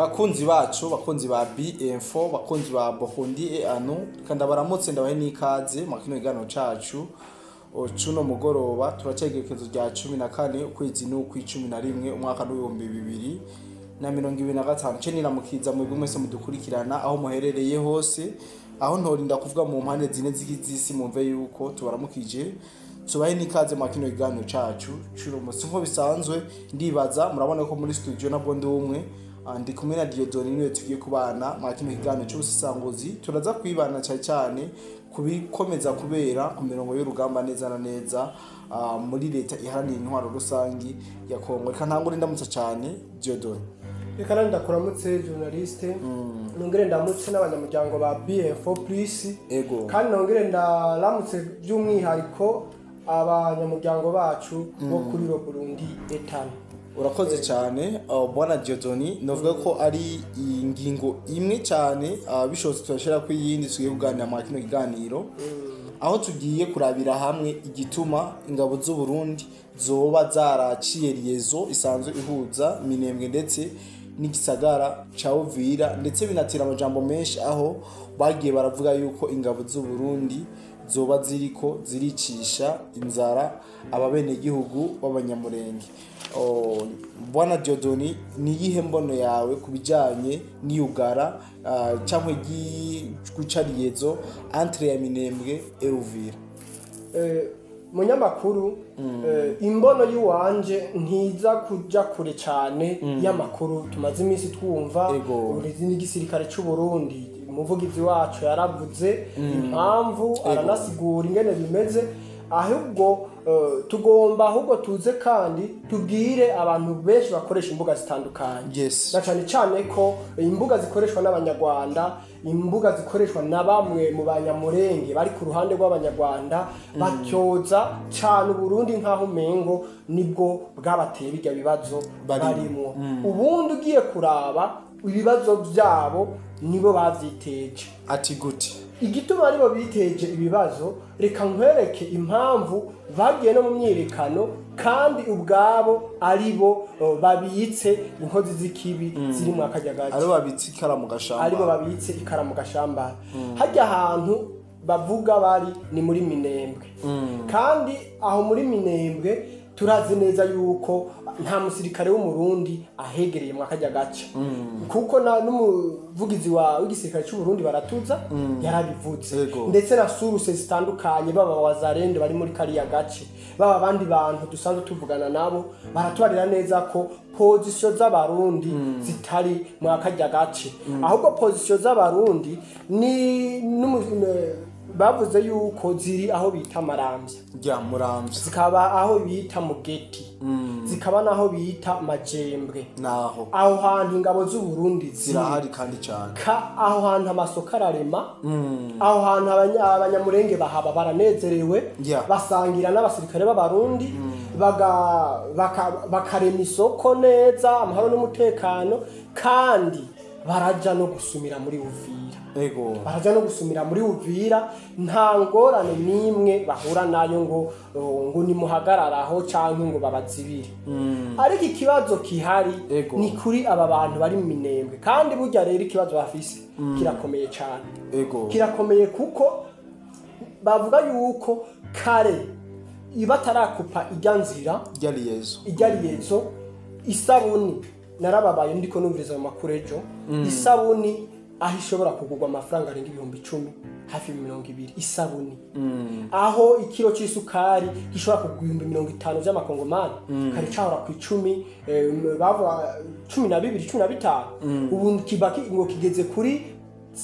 bakunzi bacu bakunzi ba B-Info bakunzi ba Burundi kandi baramutse ndabahe n'ikaze mu kino kiganiro cacu cuno mugoroba turacegekezo rya 14 ukwezi n'ukwi11 umwaka w'2025 ceni namukiza mu bimwe se mudukurikirana aho muherereye hose aho ntorinda kuvuga mu mpande zine z'isi mumve yuko tubaramukije tubahe n'ikaze mu kino kiganiro cacu cuno musi nko bisanzwe ndibaza murabona ko muri studio nabwo ndumwe ndi kumwe na Diodoni niwe tugiye kubana mu kino kiganiro cy'ubusanguzi turaza kwibana cyane kubikomeza kubera ku mirongo y'urugamba neza na neza muri leta iharanira intwaro rusangi ya Kongo kantangure ndamutse cyane Diodoni reka ndakuramutse journaliste nongere ndamutse n'abanyamuryango ba B-Info plus ego kandi nongere ndaramutse by'umwihariko abanyamuryango bacu bo kuri Burundi etano. Urakoze cyane bwana Diodoni novuga ko ari ingingo imwe cyane bishobotse turashira ku yindi tugiye kuganira mu kino kiganiro aho tugiye kurabira hamwe igituma ingabo z'u Burundi zoba zaraciye liyezo isanzwe ihuza minembwe ndetse n'igisagara ca Uvira ndetse binatira amajambo menshi aho bagiye baravuga yuko ingabo z'u Burundi zoba ziriko ziricisha inzara ababene gihugu b'abanyamurenge. Bwana Diodoni ni yihe mbono yawe kubijanye n'iyugara cyangwa gucariyezo entre ya minembwe et Uvira? Munyamakuru imbono y'uwanje ntiza kuja kure cyane y'amakuru tumaze iminsi twumva urizi n'igisirikare cy'u Burundi umuvugizi wacu yaravuze impamvu aranasigura ingene bimeze ahubwo tugomba ahubwo tuze kandi tubwire abantu benshi bakoresha imbuga zitandukanye na cyane ko imbuga zikoreshwa n'abanyarwanda imbuga zikoreshwa na bamwe mu banyamurenge bari ku ruhande rw'abanyarwanda batyoza cyane Burundi nkaho mengo nibwo bwabateye bijya bibazo barimo ubundi ugiye kuraba ibibazo byabo nibo bavyiteje ati gute igituma aribo biteje ibibazo reka nkwereke impamvu bagiye no mu myirekano kandi ubwabo aribo babitse inkozi z'ikibi ziri mu akajagari aribo babitse ikara mu gashamba aribo babitse ikara mu gashamba hajya ahantu bavuga bari ni muri Minembwe kandi aho muri Minembwe turazi neza yuko nta musirikare w'umurundi ahegereye mu akajya gace kuko n'umuvugizi w'igisirikare cy'u Burundi baratuza yarabivuze ndetse na suruse zitandukanye baba wazarende bari muri kariya gace baba abandi bantu dusanzwe tuvugana nabo baratubarira neza ko position z'abarundi zitari mu akajya gace ahubwo position z'abarundi ni bavuze yuko ziri aho bita Maramvya ya Muramvya zikaba aho bita Mugeti zikaba naho bita Majembwe naho aho hantu ingabo z'u Burundi zirahari kandi cyane aho hantu amasoko ararema aho hantu abanyamurenge bahaba baranezerewe basangira n'abasirikare b'abarundi bakarema isoko neza amahoro n'umutekano kandi baraja no gusumira muri Uvira baraja no gusumira muri Uvira nta ngorane nimwe bahura nayo ngo ni muhagararaho canke ngo babazibire ariko ikibazo kihari ni kuri aba bantu bari mu Minembwe kandi burya rero ikibazo bafise kirakomeye cyane kirakomeye kuko bavuga yuko kare ibatarakupa ijyanzira ijyariyezo isabuni narababaye ndiko numviriza mu makuru ejo isabuni aho ishobora kugurwa amafaranga arenga 10,000 hafi 20 isabuni aho ikiro cy'isukari gishobora kugura 50 by'amakongomani kari cyahora ku 10 bava 12 ubu kibaki ngo kigeze kuri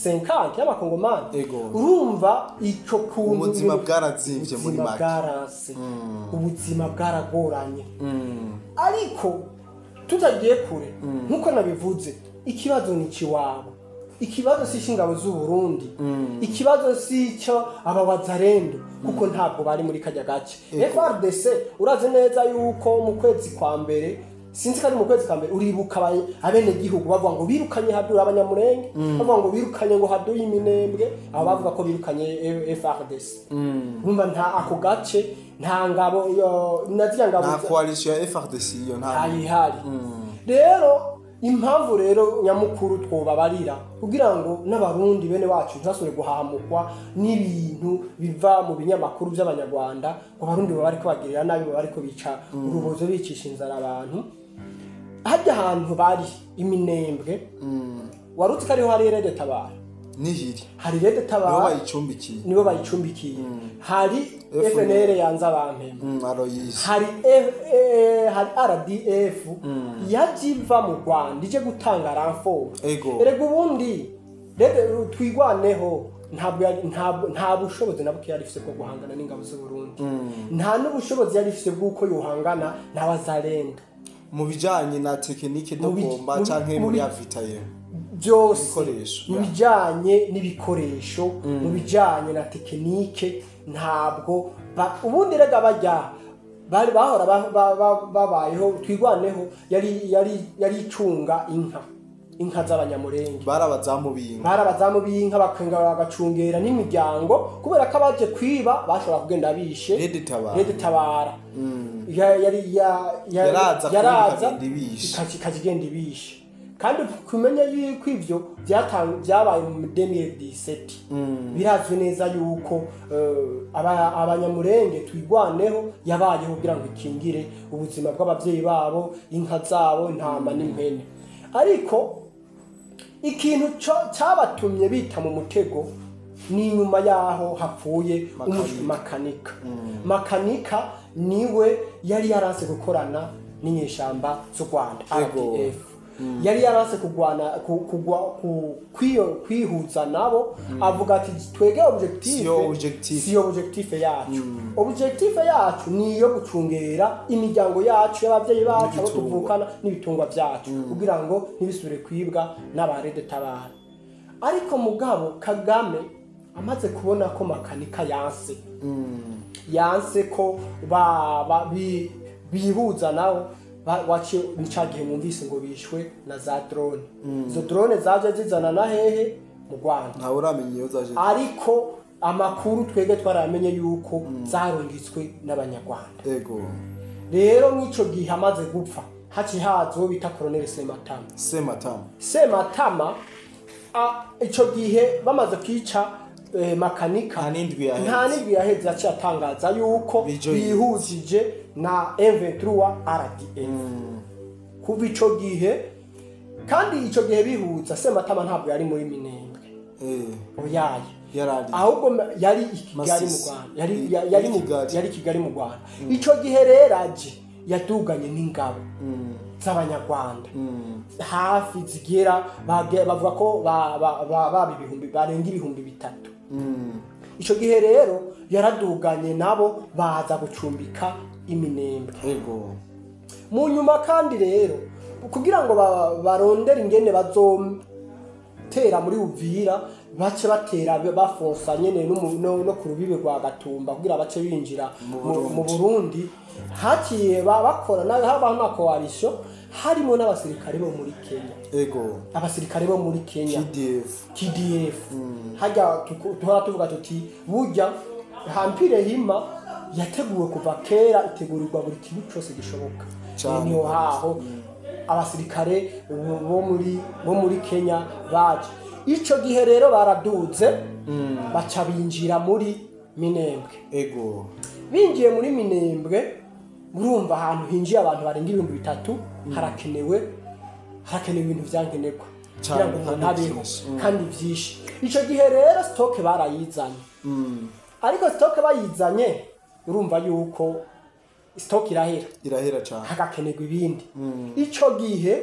50 y'amakongomani urumva ico kuntu ubuzima bwarazimvye muri make ubuzima bwaragoranye ariko tutagiye kure nkuko nabivuze ikibazo ni ciwabo ikibazo si ingabo z'u Burundi ikibazo si cyo abawazarendo kuko ntabwo bari muri kajya gace FRDC uraze neza yuko mu kwezi kwa mbere sinzi kandi mu kwezi kwa mbere uribuka abene gihugu bavuga ngo birukanye hadura abanyamurenge bavuga ngo birukanye ngo haduye Iminembwe abo bavuga ko birukanye FRDC urumva nta ako gace nta ngabo naziya ngabo nta coalition ya FRDC yo nta ihari rero impamvu rero nyamukuru twobabarira kugira ngo n'abarundi bene wacu ntibasubire guhamukwa n'ibintu biva mu binyamakuru by'abanyarwanda ngo abarundi baba bariko bagirira nabi baba bariko bica urubozo bicisha inzara abantu hajya ahantu bari iminembwe warutse ko ariho hari rede tabara nihiri hari rede tabara nibo bayicumbikiye hari FNL yanza bampema hari RDF yajiva mu Rwanda ije gutanga renfort erega ubundi rede twigwaneho nta bushobozi nabwo yari ifite bwo guhangana n'ingabo z'u Burundi nta n'ubushobozi yari ifite bw'uko yohangana n'abazarenda mu bijanye na tekinike no komba canke muri avitaye byose mu bijanye n'ibikoresho mu bijanye na tekinike ntabwo ubundi rega bari bahora babayeho twigwaneho yari icunga inka z'abanyamurenge barabazamu b'inka bakanga bagacungera n'imiryango kubera ko abaje kwiba bashobora kugenda bishe rede tabara yaraza ikagenda ibishe kandi kumenya yuko ivyo byabaye mu 2017 birazwe neza yuko abanyamurenge twigwaneho yabayeho kugira ngo ikingire ubuzima bw'abavyeyi babo inka zabo intama n'impene ariko ikintu cyabatumye bita mu mutego ni nyuma yaho hapfuye makanika niwe yari yaranse gukorana n'inyeshamba z'u Rwanda RDF yari yaranse kwihuza nabo avuga ati twege objectif yacu niyo gucungera imiryango yacu y'abavyeyi bacu abo tuvukana n'ibitungwa byacu kugira ngo ntibisubire kwibwa n'abarede tabara ariko mugabo Kagame amaze kubona ko makanika yanse ko bihuza nawo waciye nicagihe mwumvise ngo bishwe na za drone izo drone zaje zizana na hehe mu Rwanda ntawe uramenye iyo zaje ariko amakuru twege twaramenye yuko zarungitswe n'abanyarwanda rero nk'ico gihe amaze gupfa haci hazo bita Colonel Sematama ico gihe bamaze kwica makanika nta nindwi yaheze yaciye atangaza yuko bihujije na M23 RDF kuva ico gihe kandi ico gihe bihuza Sematama ntabwo yari muri Minembwe ahubwo yari Kigali mu Rwanda yari Kigali mu Rwanda ico gihe rero aje yaduganye n'ingabo z'abanyarwanda hafi zigera bavuga ko barenga ibihumbi 3 ico gihe rero yaraduganye nabo baza gucumbika iminembwe mu nyuma kandi rero kugira ngo barondere ingene bazotera muri Uvira bace batera bafonsa nyene no ku rubibe rwa Gatumba kugira bace binjira mu Burundi hakiye bakora nawe habaho na coalition harimo n'abasirikare bo muri Kenya abasirikare bo muri Kenya KDF hajya tuhora tuvuga tuti burya hampire hima yateguwe kuva kera itegurirwa buri kintu cyose gishoboka niyo haho abasirikare bo muri Kenya baje ico gihe rero baraduze baca binjira muri Minembwe binjiye muri Minembwe urumva ahantu hinjiye abantu barenga 3,000 harakenewe ibintu vyankenerwa kugira ngo ntabeho kandi vyinshi ico gihe rero stock barayizanye ariko stock bayizanye urumva yuko stock irahera cyane hagakenerwa ibindi ico gihe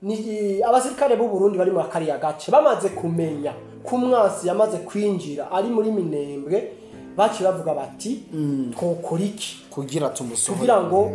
ni abasirikare b'u Burundi bari mu kariya gace bamaze kumenya kumwasi yamaze kwinjira ari muri Minembwe baci bavuga bati twokora iki kugira tumusohore kugira ngo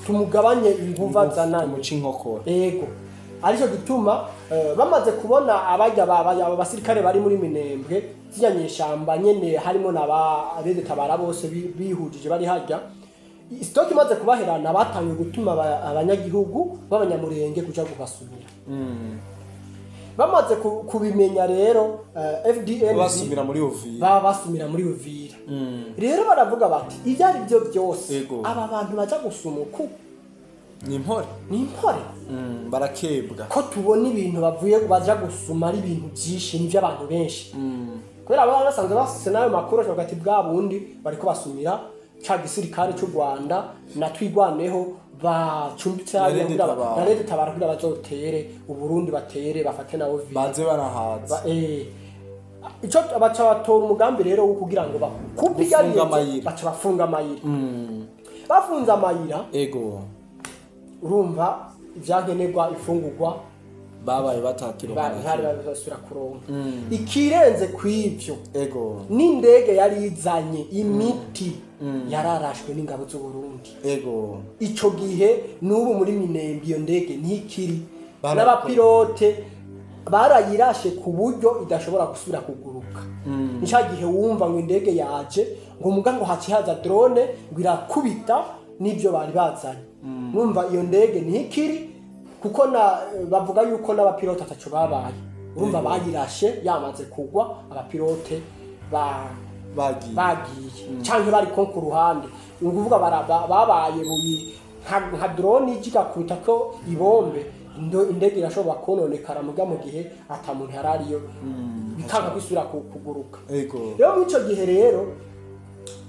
tumugabanye inguva zananye mu cinkokora arico gituma bamaze kubona abasirikare bari muri Minembwe ziyanyeshamba nyene harimo n'abarede tabara bose bihujije bari hajya stock imaze kubaherana batangiye gutuma abanyagihugu b'abanyamurenge kuja kubasubira bamaze kubimenya rero FDN basumira muri Uvira rero baravuga bati ibyari byo byose aba bantu baja gusumuku ni impore barakebwa ko tubona ibintu bavuye baja gusuma ari ibintu byinshi nivyo abantu benshi kubera abo basanzwe bafise nayo makuru ashobora ati bwa bundi bariko basumira ca gisirikare cy'u Rwanda na twigwaneho bacumbitse na leta tabara kugira bazotere uburundi batere bafate nawo banze banahaza ico abaca batora umugambi rero wo kugira ngo bakupigariye baca bafunga amayira bafunza amayira ego urumva ivyankenerwa ifungurwa babaye batakira bari basubira kuronka ikirenze kw'ivyo ego n'indege yari izanye imiti yararashwe n'ingabo z'u Burundi ego ico gihe n'ubu muri Minembwe iyo ndege ntikiri n'abapilote barayirashe ku buryo idashobora gusubira kuguruka nica gihe wumva ngo indege yaje ngo muga ngo hacihaza drone ngo irakubita n'ibyo bari bazanye numva iyo ndege ntikiri kuko bavuga yuko n'abapilote ataco babaye urumva bayirashe yamaze kugwa abapilote bagiye canke bari ko ku ruhande nguvuga babaye nka drone igikakubita ko ibombe indege irashobora kononekara muga mu gihe ata muntu yarariyo bikanga kwisubira kuguruka rero mu ico gihe rero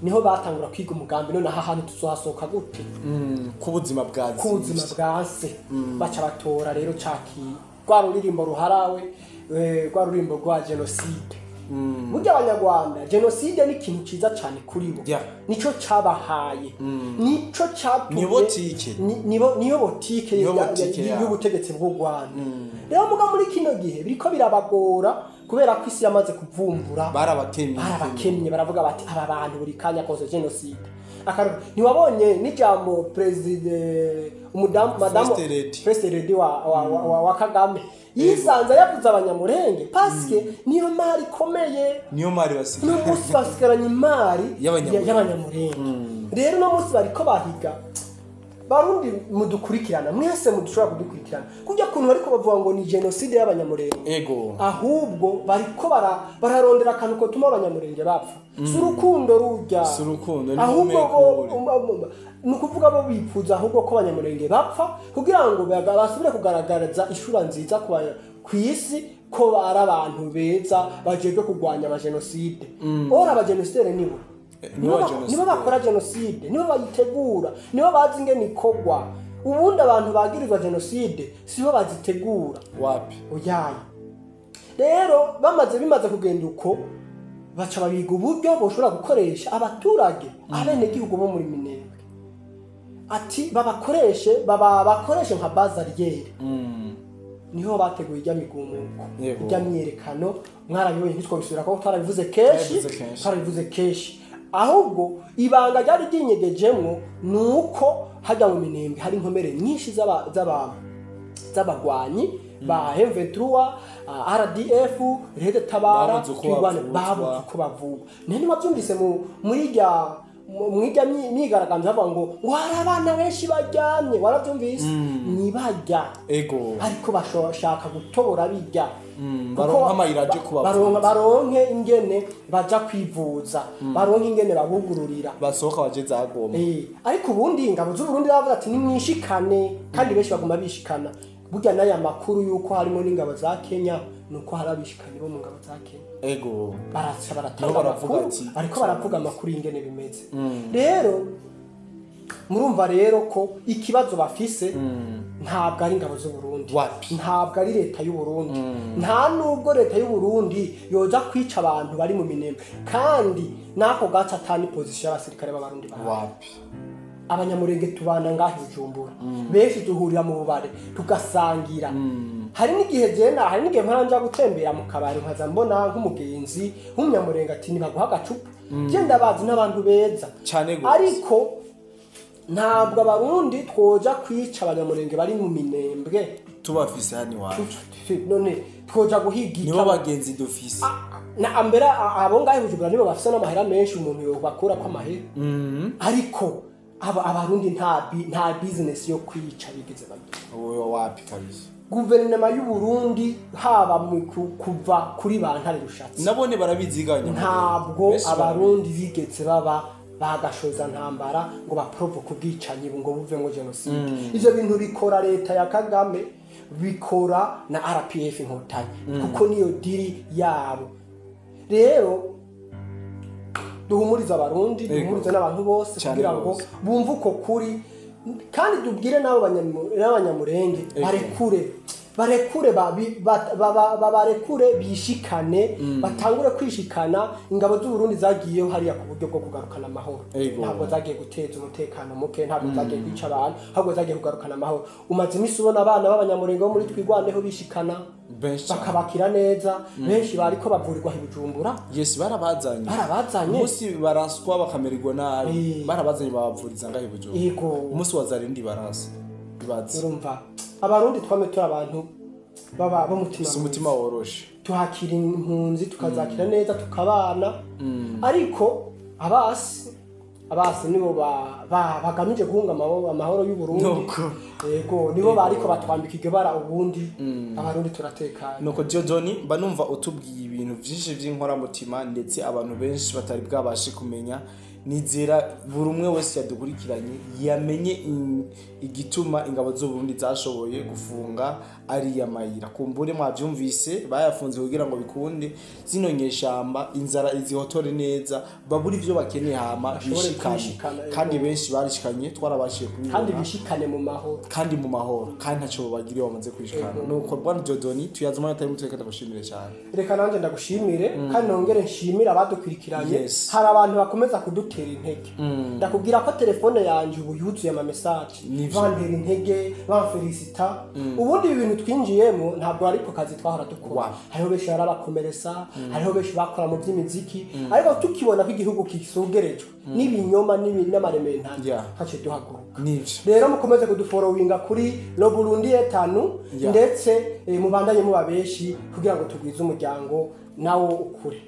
niho batangura kwiga umugambi none aha hantu tuzohasohoka gute ku buzima bwase baca batora rero caki rwa ruririmbo ruharawe rwa rurimbo rwa genocide burya abanyarwanda genocide ni ikintu ciza cyane kuri bo nico cabahaye nico catumye niyo botike y'ubutegetsi bw'u Rwanda rero muga muri kino gihe biriko birabagora kubera ko isi yamaze kuvumbura barabakemye baravuga bati aba bantu buri kanya koze genocide ntiwabonye n'ijambo president madamu first lady wa Kagame yisanze yavuze abanyamurenge paske niyo mari komeye niyo mari basigaranye imari y'abanyamurenge rero no munsi bariko bahiga barundi mudukurikirana mwese mudushobora kudukurikirana kujya kuntu bariko bavuga ngo ni genocide y'abanyamurenge ego ahubwo bariko bararondera akantu ko tuma abanyamurenge bapfa surukundo rujya ahubwo nukuvuga bo bifuza ahubwo ko abanyamurenge bapfa kugira ngo basubire kugaragariza ishura nziza ku isi ko ari abantu beza bajejwe kurwanya abagenocide ora abagenocide nibo bakora genocide nibo bayitegura nibo bazi ingene ikorwa ubundi abantu bagirizwa genocide sibo bazitegura wapi oyaye rero bimaze kugenda uko baca babiga uburyo boshobora gukoresha abaturage abenegihugu bo muri Minembwe ati bakoreshe nka bazariyeri niho bateguye ijya migumuko ijya myerekano mwarabibonye hitwa bisubira ko twarabivuze kenshi ahubwo ibanga ryari ry'inyegejemwo nuko hajya mu Minembwe hari inkomere nyinshi z'abagwanyi ba M23 RDF Rede Tabara twigwane babuze ko bavuga nene wabyumvise muri mwijya myigaragambye bavuga ngo hari abana benshi bajyamye warabyumvise nibajya ego ariko bashaka gutobora bijya baronka amayira aje kubavuza baronke ingene baja kwivuza baronke ingene babugururira basohoka bageze agoma ariko ubundi ingabo z'u Burundi bavuga ati nimwishikane kandi benshi baguma bishikana burya n'aya makuru yuko harimo n'ingabo za Kenya nuko harabishikanye bo mu ngabo za Kenya ego baravuga ati ariko baravuga amakuru y'ingene bimeze rero murumva rero ko ikibazo bafise ntabwo ari ingabo z'u Burundi ntabwo ari leta y'u Burundi nta nubwo leta y'u Burundi yoza kwica abantu bari mu Minembwe kandi nako gaca atani position y'abasirikare b'abarundi wapi abanyamurenge tubana ngaho Bujumbura benshi duhurira mu bubare tugasangira hari n'igihe mparanja gutembera mu kabari nkaza mbona nk'umugenzi nk'umunyamurenge ati nibaguha agacupa genda bazi n'abantu beza ariko ntabwo abarundi twoja kwica abanyamurenge bari mu Minembwe tubafise hani wacu none twoja guhiga nibo bagenzi dufise na ambera abo ngaho Bujumbura nibo bafise n'amahera menshi umuntu yo bakura kwa mahera ariko abarundi nta business yo kwica bigeze bagira wapi kabisa guverinoma y'u Burundi haba kuva kuri bantare rushatse nabone barabiziganya ntabwo abarundi bigeze baba bagashoza ntambara ngo baprovoke ubwicanyi ngo buvemo genocide. Ivyo bintu bikora leta ya Kagame, bikora na RPF inkotanyi kuko niyo diri yabo. Rero duhumuriza abarundi, duhumuriza n'abantu bose kugira ngo bumve uko kuri, kandi dubwire nabo n'abanyamurenge barekure barekure bishikane, batangure kwishikana. Ingabo z'u Burundi zagiyeho hariya ku buryo bwo kugarukana amahoro, ntabwo zagiye guteza umutekano muke, ntabwo zagiye kwica abantu, ahubwo zagiye kugarukana amahoro. Umaze imisi ubona abana b'abanyamurenge bo muri Twigwaneho bishikana bakabakira neza, benshi bariko bavurirwa Bujumbura. Yes, barabazanye umunsi baraswa bakamererwa nabi, barabazanye babavuriza ngaho Bujumbura. Umunsi wazarindi barasa bibaze. Urumva abarundi twame turi abantu baba umutima woroshe, tuhakira impunzi tukazakira neza tukabana. Ariko abasi nibo bagamije guhunga amahoro y'u Burundi. Yego nibo bariko batwambika igabara ubundi abarundi turatekanye. Nuko Jodoni mba numva utubwiye ibintu byinshi by'inkoramutima, ndetse abantu benshi batari bwabashe kumenya. Nizera buri umwe wese yadukurikiranye yamenye igituma ingabo z'u Burundi zashoboye gufunga ari yamayira. Kumbure mwavyumvise bayafunze kugira ngo bikunde zino nyeshamba inzara izihotore neza, baburi ivyo bakeneye hama bishikane. Kandi benshi barishikanye, twarabashiye kubibona, kandi bishikane mu mahoro, kandi ntaco bagiriye bamaze kwishikana. Nuko bwana Jodoni tuyazuma atari mutwe kandi gushimire cyane. Reka nanje ndagushimire kandi nongere nshimira abadukurikiranye. Hari abantu bakomeza kudutera intege. Ndakubwira ko telefone yanje ubu yuzuye ama message bantera intege, bamfelicita. Ubundi ibintu twinjiyemo ntabwo ariko kazi twahora dukora. Hariho benshi barabakomeresa, hariho benshi bakora mu by'imiziki, ariko tukibona ko igihugu kisugerejwe n'ibinyoma n'amaremantanye hace duhaguruka. Rero mukomeze kudufollowinga kuri Lo Burundi 5, ndetse mubandanye muba benshi kugira ngo tugwize umuryango nawo ukure.